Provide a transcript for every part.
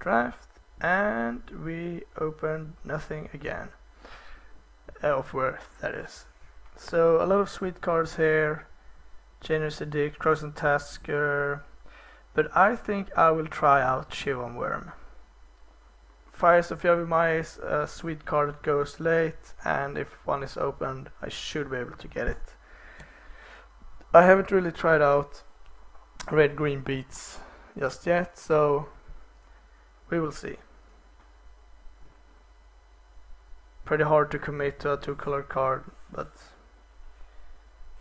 draft, and we opened nothing again. Of worth, that is. So a lot of sweet cards here. Generous Edict, Cross and Tasker. But I think I will try out Shivan Worm. Fires of Yavimaya is a sweet card that goes late, and if one is opened, I should be able to get it. I haven't really tried out red-green beats just yet, so we will see. Pretty hard to commit to a 2-color card, but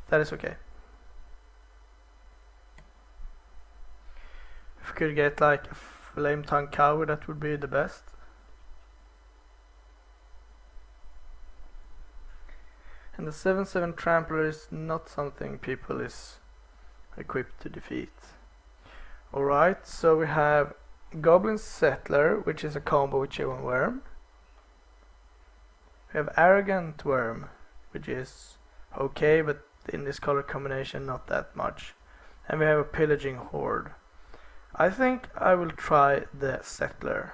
that is okay. If we could get like a Flame Tongue Cow, that would be the best. And the 7/7 Trampler is not something people is equipped to defeat. Alright, so we have Goblin Settler, which is a combo with Shivan Worm. We have Arrogant Worm, which is okay, but in this color combination not that much. And we have a Pillaging Horde. I think I will try the Settler.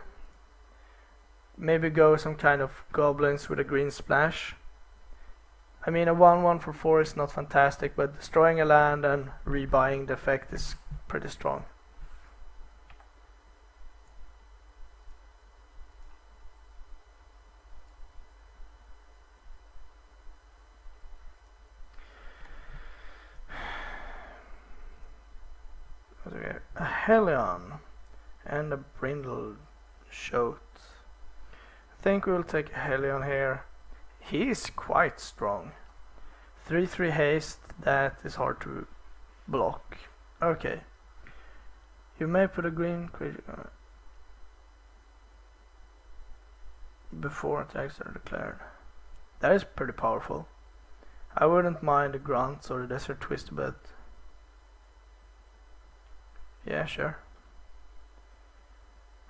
Maybe go some kind of goblins with a green splash. I mean, a 1/1 for 4 is not fantastic, but destroying a land and rebuying the effect is pretty strong. Okay, a Hellion and a Brindle Shoat. I think we will take a Hellion here. He is quite strong. 3/3 haste, that is hard to block. Okay. You may put a green creature before attacks are declared. That is pretty powerful. I wouldn't mind the Grunts or the Desert Twist, but yeah, sure.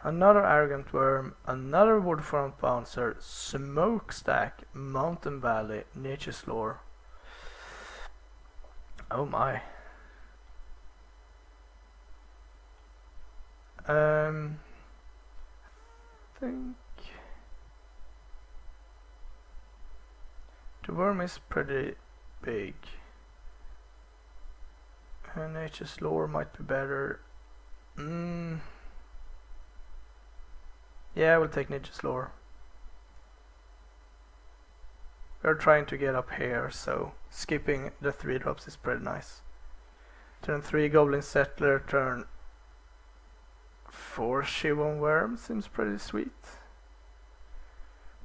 Another Arrogant Worm, another Woodfront Bouncer, Smokestack, Mountain Valley, Nature's Lore. Oh my. I think the worm is pretty big. Nature's Lore might be better. Yeah, we'll take Nature's Lore. We're trying to get up here, so skipping the 3-drops is pretty nice. Turn 3 Goblin Settler, turn 4 Shivan Worm seems pretty sweet.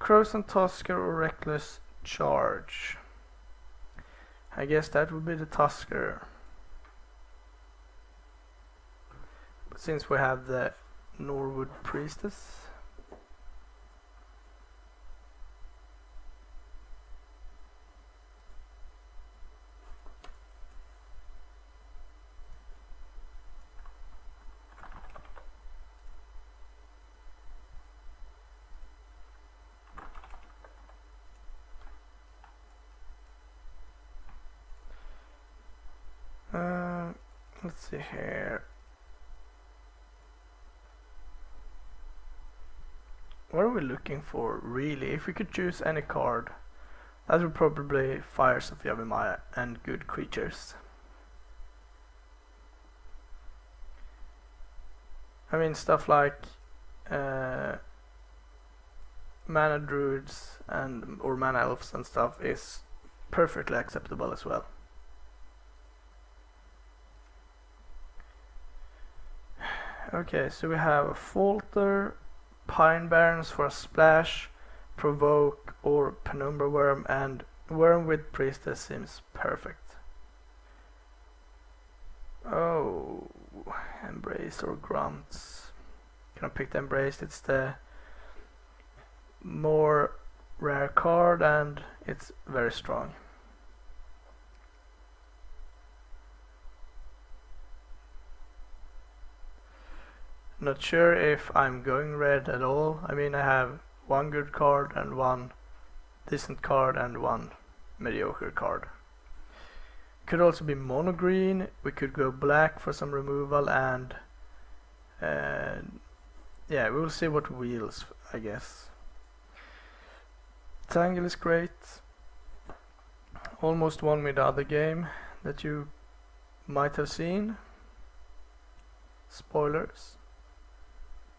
Crows and Tusker or Reckless Charge. I guess that would be the Tusker. But since we have the Norwood Priestess, let's see here. What are we looking for, really? If we could choose any card, that would probably Fires of Yavimaya and good creatures. I mean, stuff like mana druids and or mana elves and stuff is perfectly acceptable as well. Okay, so we have a Falter, Pine Barrens for a splash, Provoke, or Penumbra Worm, and Worm with Priestess seems perfect. Oh, Embrace or Grunts. Can I pick the Embrace? It's the more rare card and it's very strong. Not sure if I'm going red at all. I mean, I have one good card and one decent card and one mediocre card. Could also be mono green. We could go black for some removal and yeah, we will see what wheels, I guess. Tangle is great. Almost won me the other game that you might have seen. Spoilers.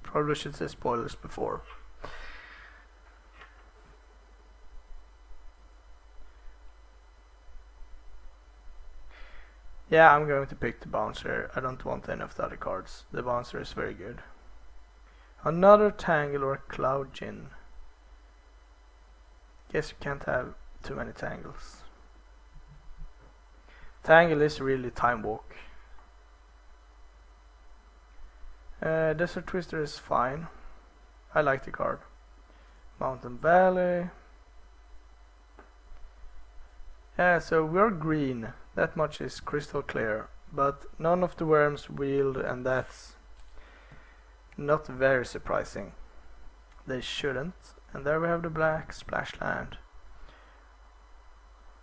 Probably should say spoilers before. Yeah, I'm going to pick the bouncer. I don't want any of the other cards. The bouncer is very good. Another tangle or a cloud gin. Guess you can't have too many tangles. Tangle is really time walk. Desert Twister is fine. I like the card. Mountain Valley. Yeah, so we're green. That much is crystal clear. But none of the worms wield, and that's not very surprising. They shouldn't. And there we have the black splash land.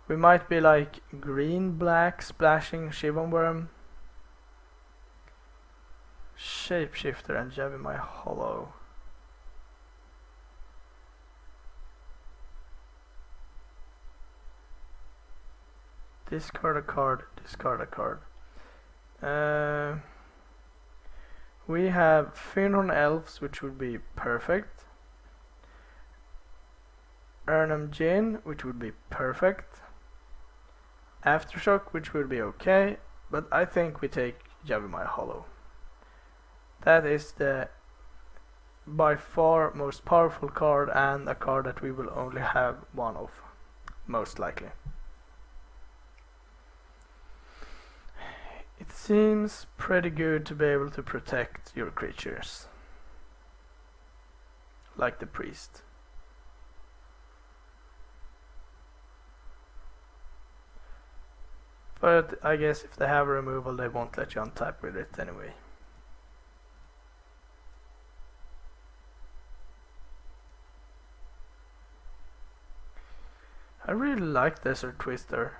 We might be like green black splashing Shivan worm. Shapeshifter and Javimai Hollow. Discard a card, discard a card. We have Finhorn Elves, which would be perfect. Urnham Jinn, which would be perfect. Aftershock, which would be okay, but I think we take Javimai Hollow. That is the by far most powerful card, and a card that we will only have one of, most likely. It seems pretty good to be able to protect your creatures, like the priest. But I guess if they have a removal, they won't let you untap with it anyway. I really like Desert Twister.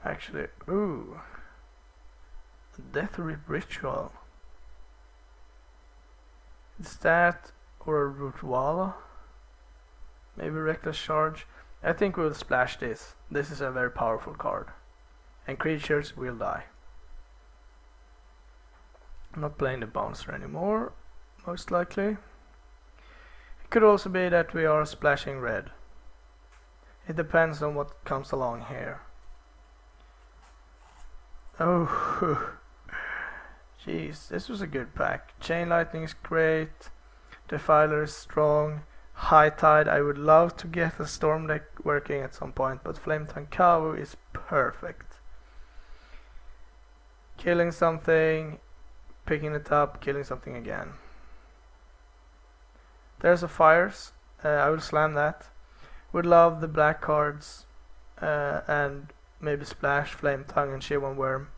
Actually, ooh. Death Rip Ritual. Is that or a Rootwalla? Maybe Reckless Charge? I think we'll splash this. This is a very powerful card. And creatures will die. I'm not playing the bouncer anymore, most likely. It could also be that we are splashing red. It depends on what comes along here. Oh, jeez, this was a good pack. Chain Lightning is great. Defiler is strong. High Tide, I would love to get a Storm deck working at some point, but Flame Tankawu is perfect. Killing something, picking it up, killing something again. There's a Fires, I will slam that. Would love the black cards and maybe splash Flame Tongue and Shivan Worm,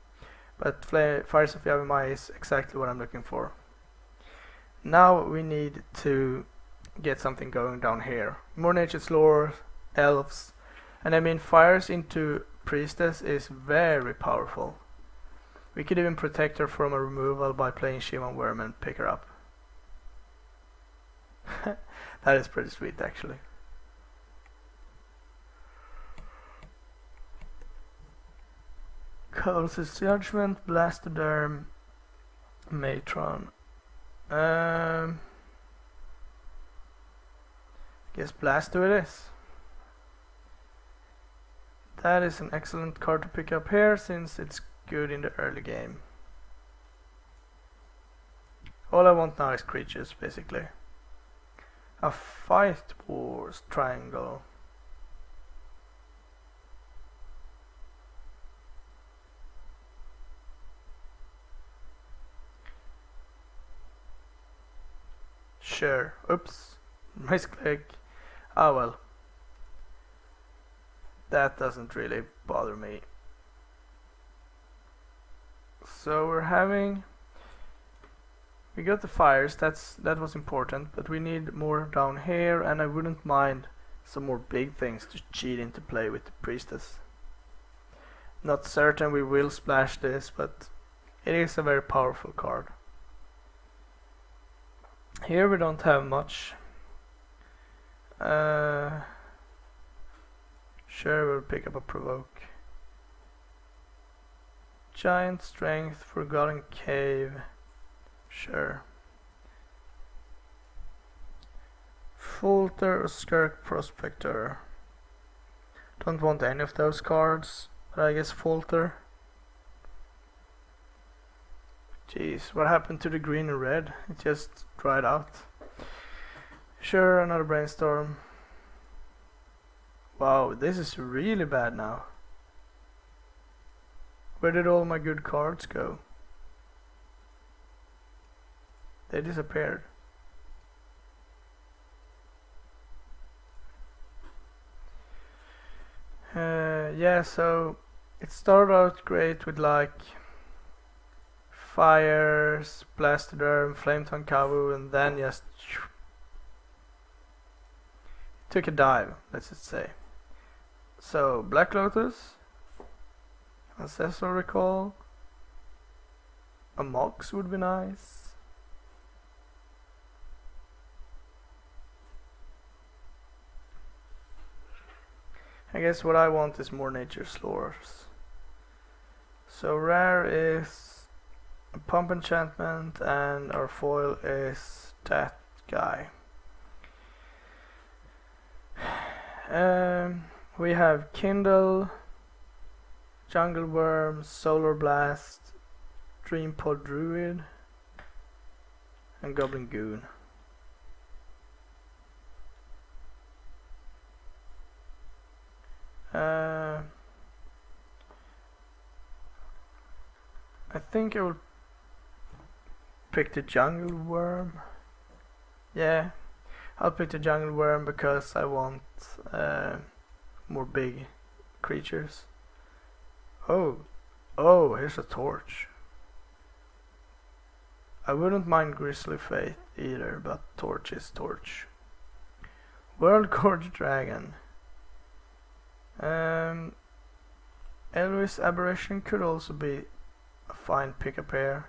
but Fires of Yavimai is exactly what I'm looking for. Now we need to get something going down here. More Nature's Lore, Elves, and I mean Fires into Priestess is very powerful. We could even protect her from a removal by playing Shivan Worm and pick her up. That is pretty sweet actually. Colossus Judgment, Blastoderm, Matron. Guess Blasto it is. That is an excellent card to pick up here since it's good in the early game. All I want now is creatures basically. A Fight Wars Triangle. Sure. Oops. Misclick. Ah well. That doesn't really bother me. So we got the Fires, that was important, but we need more down here, and I wouldn't mind some more big things to cheat into play with the Priestess. Not certain we will splash this, but it is a very powerful card. Here we don't have much. Sure, we'll pick up a provoke. Giant strength, forgotten cave. Sure. Folter or Skirk Prospector. Don't want any of those cards, but I guess Folter. Jeez, what happened to the green and red? It just dried out. Sure, another brainstorm. Wow, this is really bad now. Where did all my good cards go? They disappeared. Yeah, so it started out great with like Fires, Blastoderm, Flametongue Kavu, and then just took a dive, let's just say. So Black Lotus, Ancestral Recall, a Mox would be nice. I guess what I want is more Nature Slurs. So rare is a Pump Enchantment, and our foil is that guy. We have Kindle, Jungle Worm, Solar Blast, Dream Pod Druid, and Goblin Goon. I think I will pick the Jungle Worm. Yeah, I'll pick the Jungle Worm because I want more big creatures. Oh, here's a Torch. I wouldn't mind Grizzly Faith either, but Torch is Torch. World Gorge Dragon. Elvis Aberration could also be a fine pickup here.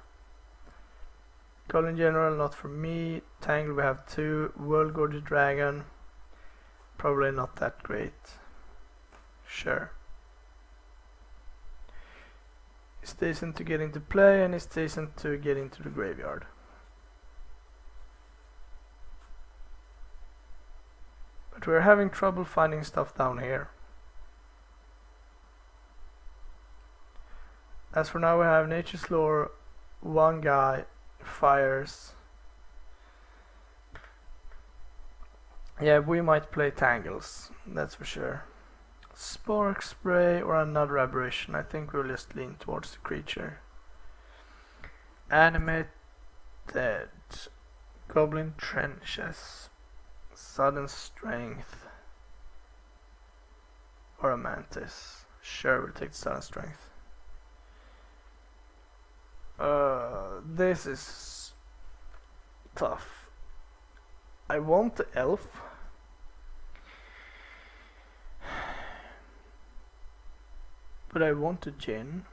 Golden General, not for me. Tangle, we have 2. World Gorge Dragon, probably not that great. Sure. It's decent to get into play, and it's decent to get into the graveyard. But we're having trouble finding stuff down here. As for now, we have Nature's Lore, one guy, Fires. Yeah, we might play Tangles, that's for sure. Spark Spray or another Aberration. I think we'll just lean towards the creature. Animate Dead, Goblin Trenches, Sudden Strength, or a Mantis. Sure, we'll take Sudden Strength. This is tough. I want the Elf. But I want a Djinn.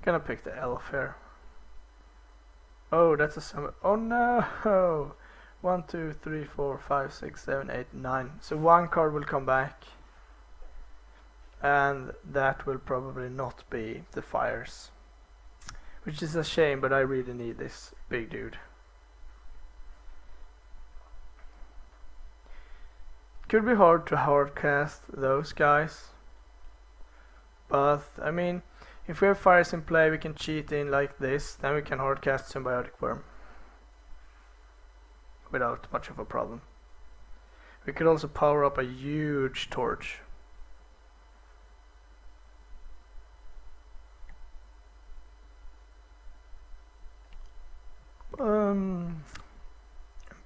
Gonna pick the Elf here. Oh, that's a summon. Oh no! 1, 2, 3, 4, 5, 6, 7, 8, 9. So one card will come back. And that will probably not be the Fires. Which is a shame, but I really need this big dude. Could be hard to hardcast those guys. But, I mean, if we have Fires in play, we can cheat in like this, then we can hardcast Symbiotic Worm. Without much of a problem. We could also power up a huge Torch.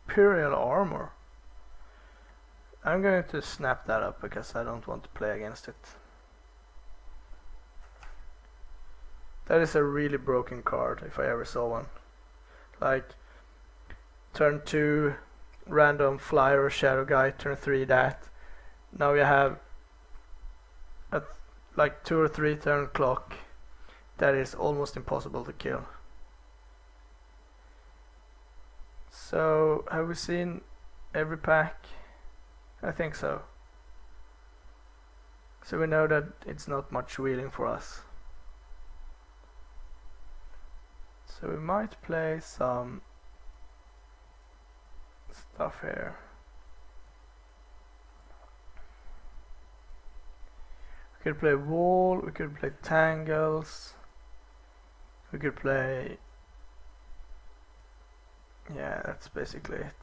Imperial Armor. I'm going to snap that up because I don't want to play against it. That is a really broken card if I ever saw one. Like turn 2 random flyer or shadow guy, turn 3 that. Now you have a like 2 or 3 turn clock, that is almost impossible to kill. So, have we seen every pack? I think so. So we know that it's not much wheeling for us. So we might play some stuff here. We could play wall, we could play tangles, we could play... yeah, that's basically it.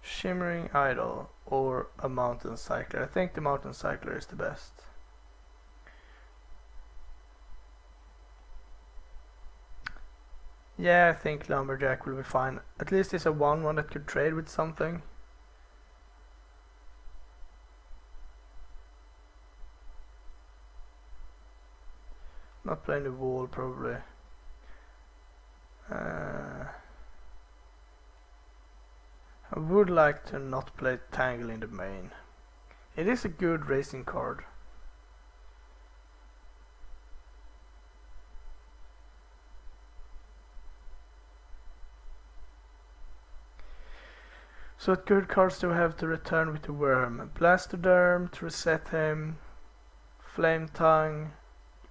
Shimmering Idol or a Mountain Cycler. I think the Mountain Cycler is the best. Yeah, I think Lumberjack will be fine. At least it's a 1/1 that could trade with something. Not playing the wall probably. I would like to not play Tangle in the main. It is a good racing card. So what good cards do we have to return with the Worm? Blastoderm to reset him, Flame Tongue,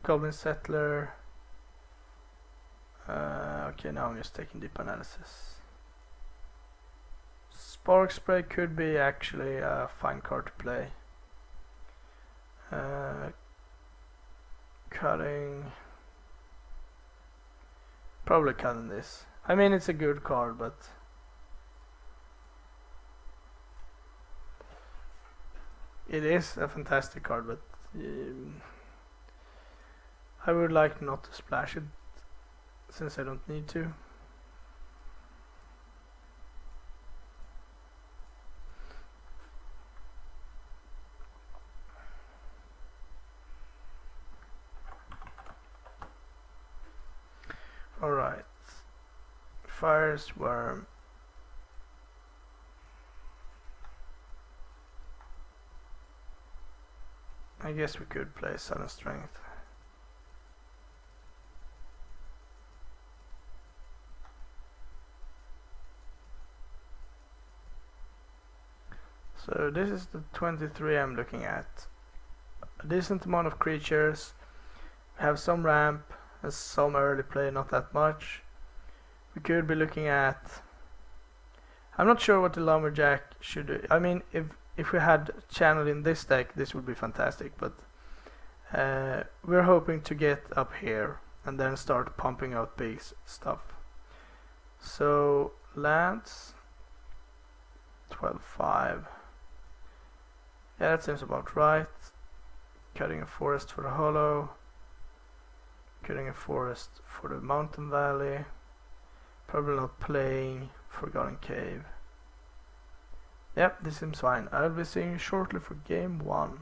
Goblin Settler. Okay, now I'm just taking deep analysis. Spark Spray could be actually a fine card to play. Cutting. Probably cutting this. I mean, it's a good card, but it is a fantastic card, but I would like not to splash it since I don't need to. Alright. Fire's Worm. I guess we could play Sudden Strength. So this is the 23 I'm looking at. A decent amount of creatures. We have some ramp and some early play, not that much. We could be looking at... I'm not sure what the Lumberjack should do. I mean, if we had channel in this deck, this would be fantastic, but we're hoping to get up here and then start pumping out big stuff. So lands 12-5. Yeah, that seems about right. Cutting a forest for the hollow, cutting a forest for the mountain valley. Probably not playing Forgotten Cave. Yep, this seems fine. I'll be seeing you shortly for game 1.